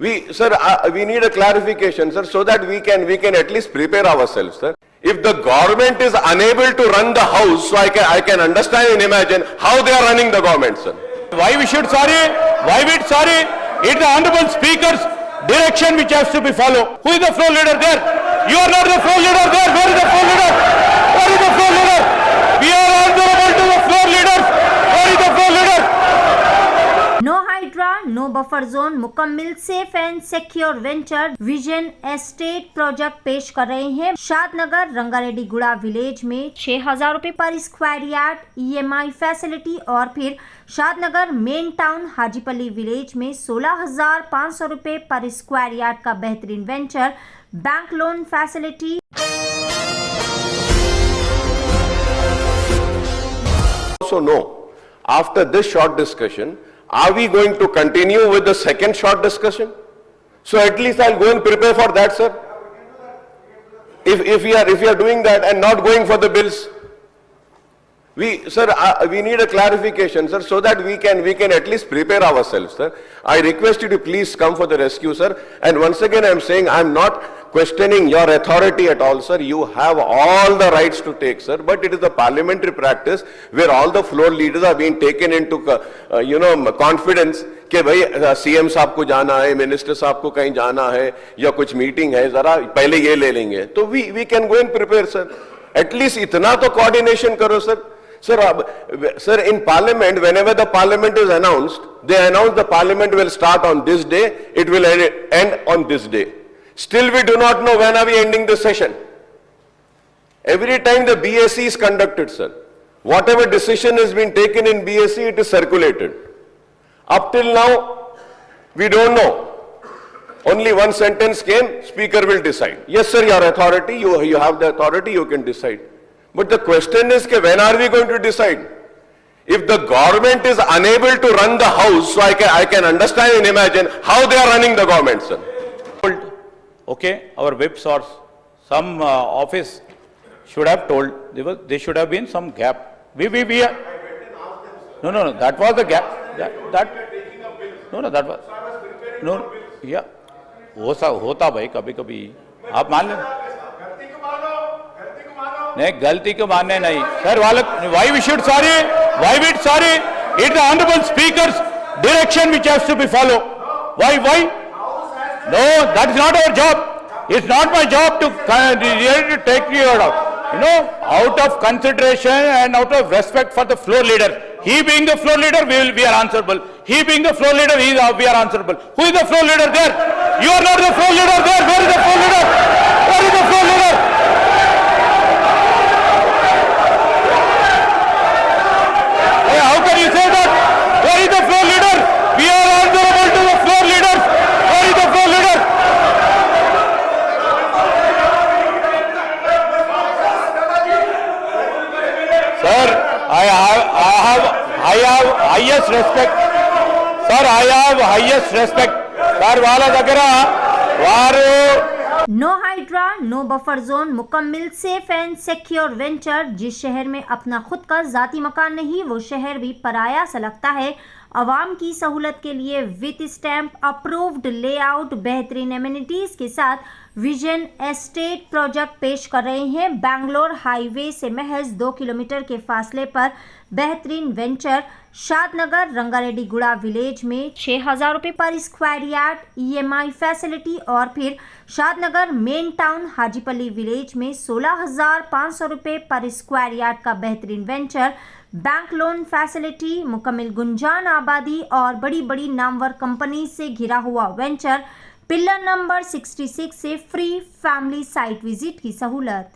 We need a clarification, sir, so that we can at least prepare ourselves, sir. If the government is unable to run the house, so I can understand and imagine how they are running the government, sir. Why we sorry? It's the Honorable Speaker's direction which has to be followed. Who is the floor leader there? You are not the floor leader there. Where is the floor leader? Where is the floor leader? We are answerable to the floor leaders. Where is the floor leader? No hydra, no buffer zone मुकम्मल safe and secure venture vision estate project पेश कर रहे हैं। शादनगर रंगारेड्डी गुड़ा village में 6,000 रुपए पर square yard EMI facility और फिर शादनगर मेन टाउन हाजीपली विलेज में 16,500 रुपए पर स्क्वायर यार्ड का बेहतरीन venture bank loan facility. So no, after this short discussion, are we going to continue with the second short discussion? So at least I'll go and prepare for that, sir. If we are doing that and not going for the bills, we need a clarification, sir, so that we can at least prepare ourselves, sir. I request you to please come for the rescue, sir. And once again, I'm saying I'm not questioning your authority at all, sir. You have all the rights to take, sir. But it is the parliamentary practice where all the floor leaders are being taken into, confidence कि भाई CM साहब को जाना है, minister साहब को कहीं जाना है या कुछ मीटिंग है, जरा पहले ये ले लेंगे. तो we can go and prepare, sir. At least इतना तो coordination करो, sir. Sir, in Parliament, whenever the Parliament is announced, they announce the Parliament will start on this day, it will end on this day. Still, we do not know when are we ending the session. Every time the BSc is conducted, sir, whatever decision has been taken in BSc, it is circulated. Up till now, we don't know. Only one sentence came, Speaker will decide. Yes, sir, your authority, you have the authority, you can decide. But the question is, when are we going to decide? If the government is unable to run the house, so I can understand and imagine how they are running the government, sir. Okay, our web source, some office should have told, there should have been some gap. No, that was the gap. That was, no, yeah, होता भाई कभी कभी आप मान लें नहीं, गलती को मानने नहीं sir why we sorry? It's the Honorable Speaker's direction which has to be followed. Why? No, that is not our job. It's not my job to take you out. Out of consideration and out of respect for the floor leader. He being the floor leader, we are answerable. He being the floor leader, we are answerable. Who is the floor leader there? You are not the floor leader there. Where is the floor leader? Where is the floor leader? How can you say that? Where is the floor leader? We are answerable to the floor leaders. Where is the floor leader? Sir, I have highest respect. Sir, I have highest respect. Sir, वाला जगरा वारो. No hydra, no buffer zone मुकम्मल safe and secure venture. जिस शहर में अपना खुद का जाती मकान नहीं, वो शहर भी पराया सा लगता है। आवाम की सहूलत के लिए विथ स्टैम्प अप्रूव्ड लेआउट बेहतरीन एमिनिटीज के साथ विजन एस्टेट प्रोजेक्ट पेश कर रहे हैं। बैंगलोर हाईवे से महज 2 किलोमीटर के फासले पर बेहतरीन वेंचर शादनगर रंगारेड्डी गुड़ा विलेज में 6,000 रुपए पर स्क्वायर यार्ड EMI फैसिलिटी और फिर शादनगर मेन टाउन हाजीपली विलेज में 16,500 रुपए पर स्क्वायर यार्ड का बेहतरीन वेंचर बैंक लोन फैसिलिटी, मुकम्मल गुंजान आबादी और बड़ी बड़ी नामवर कंपनी से घिरा हुआ वेंचर, पिलर नंबर 66 से फ्री फैमिली साइट विजिट की सहूलत।